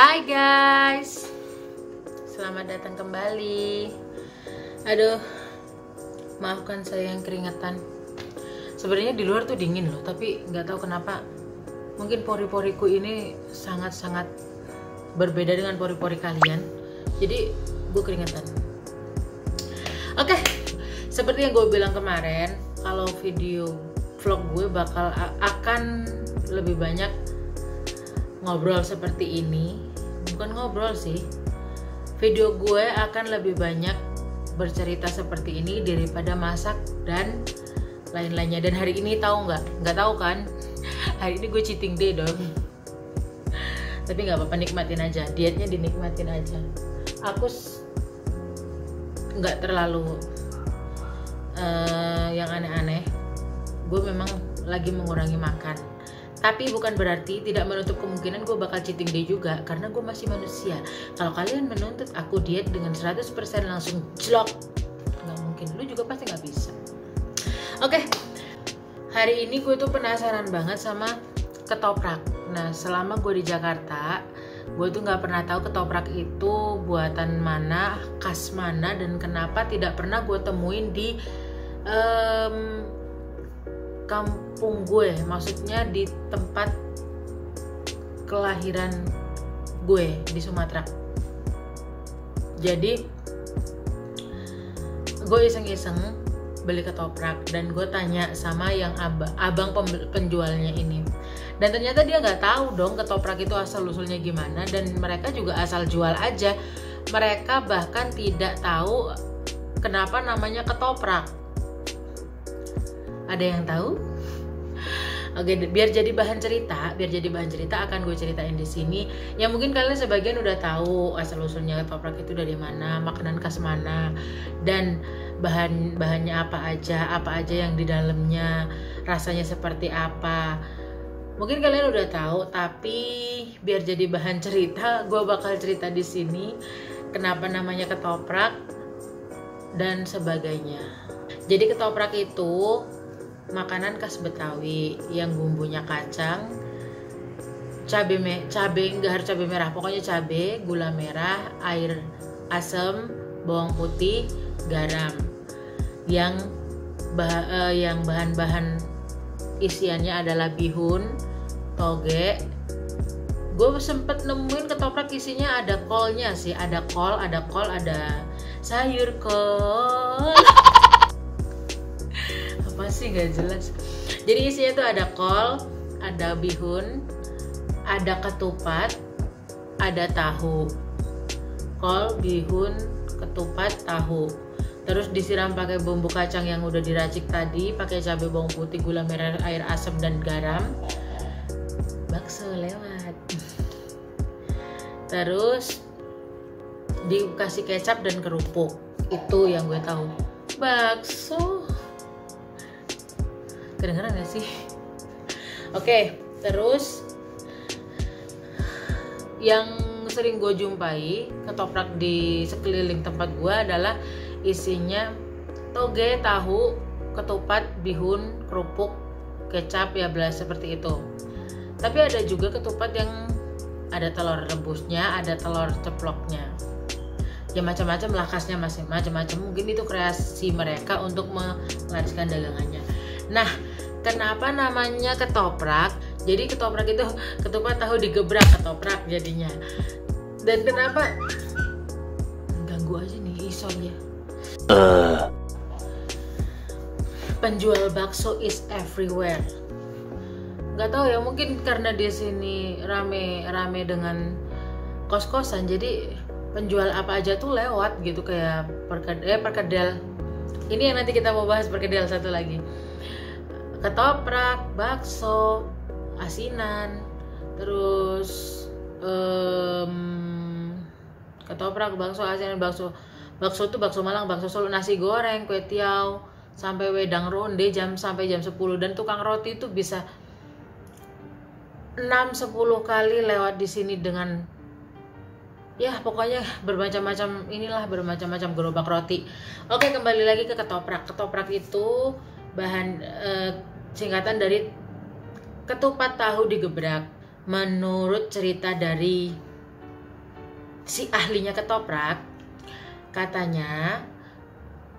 Hai guys, selamat datang kembali. Aduh, maafkan saya yang keringetan. Sebenarnya di luar tuh dingin loh, tapi nggak tahu kenapa. Mungkin pori-poriku ini sangat-sangat berbeda dengan pori-pori kalian. Jadi gue keringetan. Oke, seperti yang gue bilang kemarin, kalau video vlog gue akan lebih banyak ngobrol seperti ini. Bukan ngobrol sih, video gue akan lebih banyak bercerita seperti ini daripada masak dan lain-lainnya. Dan hari ini tahu nggak tahu kan, hari ini gue cheating day dong. Tapi nggak apa-apa, nikmatin aja, dietnya dinikmatin aja. Aku nggak terlalu yang aneh-aneh. Gue memang lagi mengurangi makan, tapi bukan berarti tidak menutup kemungkinan gue bakal cheating day juga, karena gue masih manusia. Kalau kalian menuntut aku diet dengan 100% langsung jelok, nggak mungkin. Lu juga pasti nggak bisa. Oke, hari ini gue tuh penasaran banget sama ketoprak. Nah, selama gue di Jakarta, gue tuh nggak pernah tahu ketoprak itu buatan mana, khas mana, dan kenapa tidak pernah gue temuin di kampung gue, maksudnya di tempat kelahiran gue di Sumatera. Jadi gue iseng-iseng beli ketoprak dan gue tanya sama yang abang penjualnya ini, dan ternyata dia nggak tahu dong ketoprak itu asal usulnya gimana, dan mereka juga asal jual aja. Mereka bahkan tidak tahu kenapa namanya ketoprak. Ada yang tahu? Oke, biar jadi bahan cerita akan gue ceritain di sini. Ya mungkin kalian sebagian udah tahu asal usulnya ketoprak itu dari mana, makanan khas mana, dan bahannya apa aja yang di dalamnya, rasanya seperti apa. Mungkin kalian udah tahu, tapi biar jadi bahan cerita, gue bakal cerita di sini kenapa namanya ketoprak dan sebagainya. Jadi ketoprak itu makanan khas Betawi yang bumbunya kacang, cabe nggak harus cabe merah, pokoknya cabe, gula merah, air asam, bawang putih, garam. Yang bahan-bahan isiannya adalah bihun, toge. Gue sempet nemuin ketoprak isinya ada kolnya sih, ada kol, ada sayur kol. Apa sih, nggak jelas. Jadi isinya tuh ada kol, ada bihun, ada ketupat, ada tahu. Kol, bihun, ketupat, tahu. Terus disiram pakai bumbu kacang yang udah diracik tadi, pakai cabai, bawang putih, gula merah, air asam, dan garam. Bakso lewat. Terus dikasih kecap dan kerupuk. Itu yang gue tahu. Bakso. Kedengeran gak sih? Oke, terus yang sering gue jumpai ketoprak di sekeliling tempat gue adalah isinya toge, tahu, ketupat, bihun, kerupuk, kecap, ya belas seperti itu. Tapi ada juga ketupat yang ada telur rebusnya, ada telur ceploknya. Ya macam-macam lah, khasnya masing macam-macam. Mungkin itu kreasi mereka untuk melariskan dagangannya. Nah, kenapa namanya ketoprak? Jadi ketoprak itu ketupat tahu digebrak, ketoprak jadinya. Dan kenapa? Ganggu aja nih, sorry ya. Penjual bakso is everywhere. Nggak tahu ya, mungkin karena di sini rame dengan kos-kosan, jadi penjual apa aja tuh lewat gitu, kayak perkedel. Ini yang nanti kita mau bahas, perkedel satu lagi. Ketoprak, bakso, asinan, terus ketoprak, bakso, asinan, bakso tuh bakso Malang, bakso Solo, nasi goreng, kue tiaw, sampai wedang ronde sampai jam 10. Dan tukang roti itu bisa 6-10 kali lewat di sini dengan, ya pokoknya bermacam-macam gerobak roti. Oke, kembali lagi ke ketoprak. Ketoprak itu bahan singkatan dari ketupat tahu digebrak. Menurut cerita dari si ahlinya ketoprak, katanya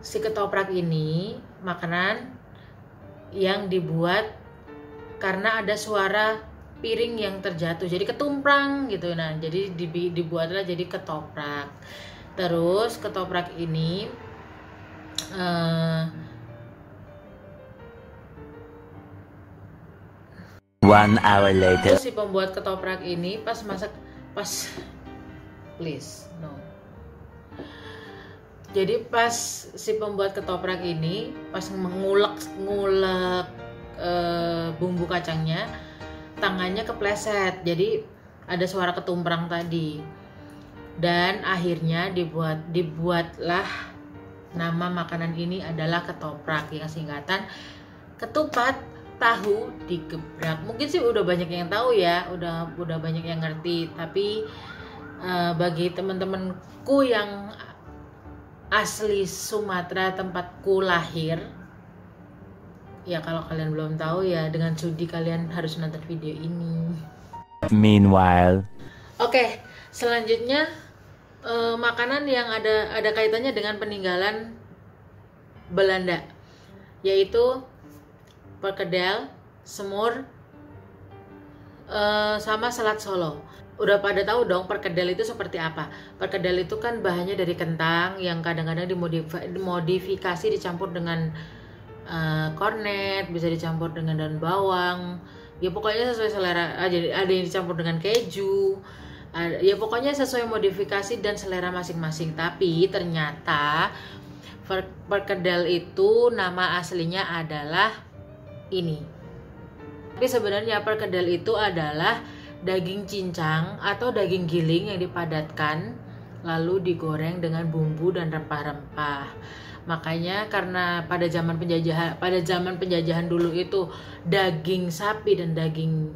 si ketoprak ini makanan yang dibuat karena ada suara piring yang terjatuh, jadi ketumprang gitu. Nah, jadi dibuatlah jadi ketoprak. Terus ketoprak ini One hour later. si pembuat ketoprak ini pas masak, please no. Jadi pas si pembuat ketoprak ini pas ngulek bumbu kacangnya, tangannya kepleset, jadi ada suara ketumprang tadi. Dan akhirnya dibuatlah nama makanan ini adalah ketoprak, yang singkatan ketupat tahu digebrak. Mungkin sih udah banyak yang tahu ya, udah banyak yang ngerti. Tapi bagi teman-temanku yang asli Sumatera, tempatku lahir, ya kalau kalian belum tahu ya dengan sudi kalian harus nonton video ini. Meanwhile. Oke, selanjutnya makanan yang ada kaitannya dengan peninggalan Belanda, yaitu perkedel, semur, sama selat Solo. Udah pada tahu dong perkedel itu seperti apa? Perkedel itu kan bahannya dari kentang yang kadang-kadang dimodifikasi dicampur dengan kornet, bisa dicampur dengan daun bawang. Ya pokoknya sesuai selera. Ada yang dicampur dengan keju. Ya pokoknya sesuai modifikasi dan selera masing-masing. Tapi ternyata perkedel itu nama aslinya adalah ini. Tapi sebenarnya perkedel itu adalah daging cincang atau daging giling yang dipadatkan lalu digoreng dengan bumbu dan rempah-rempah. Makanya karena pada zaman penjajahan dulu itu daging sapi dan daging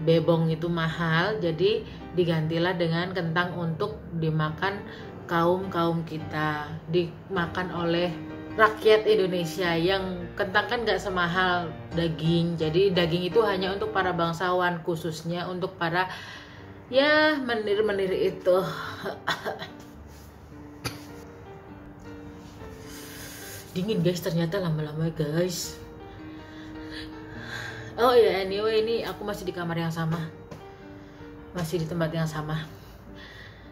bebong itu mahal, jadi digantilah dengan kentang untuk dimakan kaum kita, dimakan oleh rakyat Indonesia. Yang kentang kan gak semahal daging, jadi daging itu hanya untuk para bangsawan, khususnya untuk para ya menir itu. Dingin guys, ternyata lama-lama guys. Oh ya, anyway, ini aku masih di kamar yang sama, masih di tempat yang sama.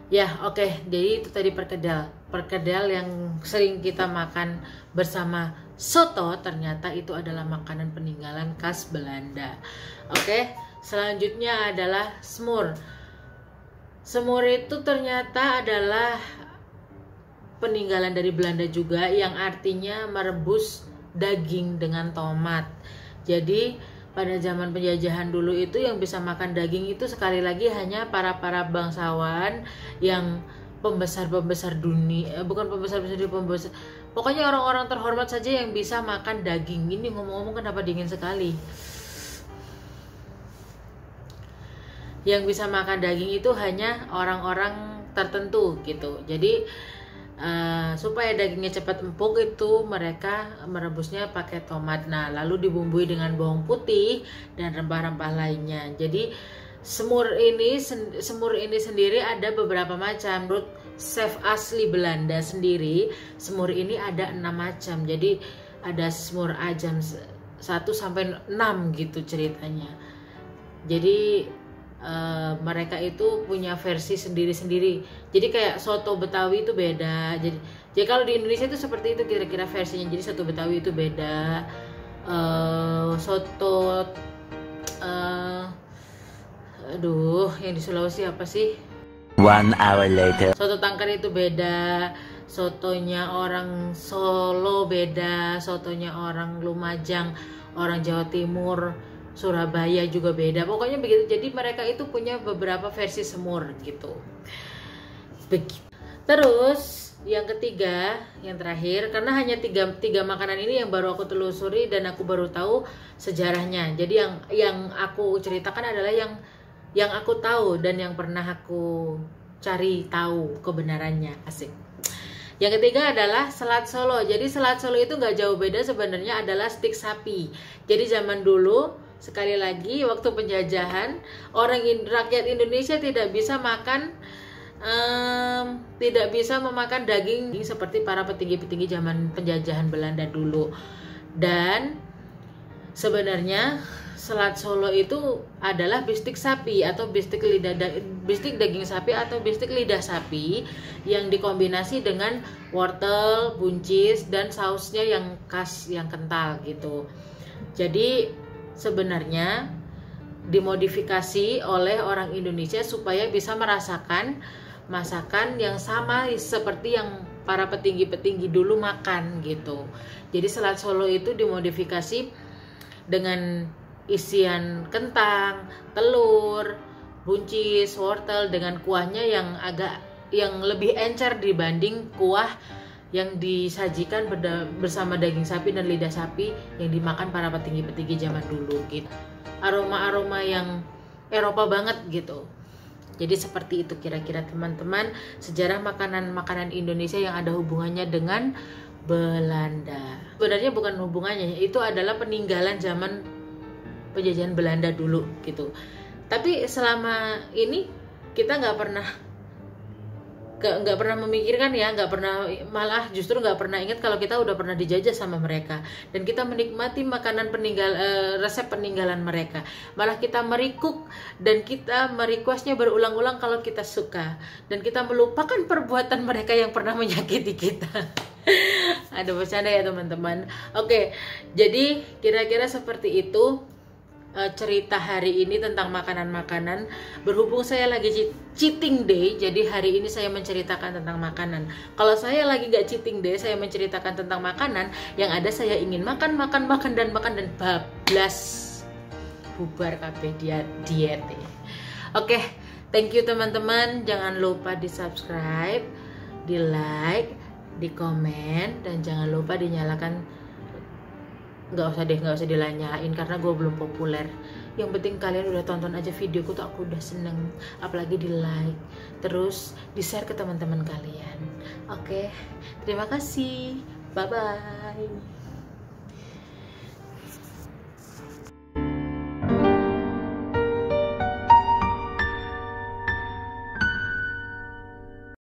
Ya, oke. Jadi itu tadi perkedel yang sering kita makan bersama soto, ternyata itu adalah makanan peninggalan khas Belanda. Oke, selanjutnya adalah semur. Semur itu ternyata adalah peninggalan dari Belanda juga, yang artinya merebus daging dengan tomat. Jadi pada zaman penjajahan dulu itu yang bisa makan daging itu sekali lagi hanya para bangsawan yang pembesar dunia, bukan pembesar pokoknya orang-orang terhormat saja yang bisa makan daging. Ini ngomong-ngomong kenapa dingin sekali. Yang bisa makan daging itu hanya orang-orang tertentu gitu. Jadi supaya dagingnya cepat empuk itu mereka merebusnya pakai tomat. Nah, lalu dibumbui dengan bawang putih dan rempah-rempah lainnya. Jadi semur ini sendiri ada beberapa macam. Menurut chef asli Belanda sendiri, semur ini ada 6 macam. Jadi ada semur ajam 1 sampai 6 gitu ceritanya. Jadi mereka itu punya versi sendiri-sendiri. Jadi kayak soto Betawi itu beda. Jadi kalau di Indonesia itu seperti itu kira-kira versinya. Jadi soto Betawi itu beda. Soto yang di Sulawesi apa sih? 1 hour later. Soto Tangkar itu beda. Sotonya orang Solo beda. Sotonya orang Lumajang, orang Jawa Timur, Surabaya juga beda. Pokoknya begitu. Jadi mereka itu punya beberapa versi semur gitu. Begitu. Terus yang ketiga, yang terakhir, karena hanya tiga makanan ini yang baru aku telusuri dan aku baru tahu sejarahnya. Jadi yang aku ceritakan adalah yang aku tahu dan yang pernah aku cari tahu kebenarannya. Asik. Yang ketiga adalah selat Solo. Jadi selat Solo itu nggak jauh beda sebenarnya, adalah stik sapi. Jadi zaman dulu sekali lagi waktu penjajahan rakyat Indonesia tidak bisa makan tidak bisa memakan daging seperti para petinggi-petinggi zaman penjajahan Belanda dulu. Dan sebenarnya selat Solo itu adalah bistik sapi atau bistik daging sapi atau bistik lidah sapi yang dikombinasi dengan wortel, buncis, dan sausnya yang khas, yang kental gitu. Jadi sebenarnya dimodifikasi oleh orang Indonesia supaya bisa merasakan masakan yang sama seperti yang para petinggi-petinggi dulu makan gitu. Jadi selat Solo itu dimodifikasi dengan isian kentang, telur, buncis, wortel dengan kuahnya yang lebih encer dibanding kuah yang disajikan bersama daging sapi dan lidah sapi yang dimakan para petinggi-petinggi zaman dulu gitu. Aroma-aroma yang Eropa banget gitu. Jadi seperti itu kira-kira teman-teman sejarah makanan-makanan Indonesia yang ada hubungannya dengan Belanda. Sebenarnya bukan hubungannya, itu adalah peninggalan zaman penjajahan Belanda dulu gitu. Tapi selama ini kita nggak pernah memikirkan ya, malah justru nggak pernah ingat kalau kita udah pernah dijajah sama mereka, dan kita menikmati makanan resep peninggalan mereka. Malah kita merikuk dan kita merequestnya berulang-ulang kalau kita suka, dan kita melupakan perbuatan mereka yang pernah menyakiti kita. Ada bercanda ya teman-teman. Oke, jadi kira-kira seperti itu cerita hari ini tentang makanan-makanan. Berhubung saya lagi cheating day, jadi hari ini saya menceritakan tentang makanan. Kalau saya lagi gak cheating day, saya menceritakan tentang makanan, yang ada saya ingin makan dan bablas bubar kabeh diet. Oke, thank you teman-teman. Jangan lupa di subscribe, di like, di komen, dan jangan lupa dinyalakan. Nggak usah dilanyain karena gue belum populer. Yang penting kalian udah tonton aja videoku tuh, aku udah seneng. Apalagi di like, terus di share ke teman-teman kalian. Oke, terima kasih, bye bye.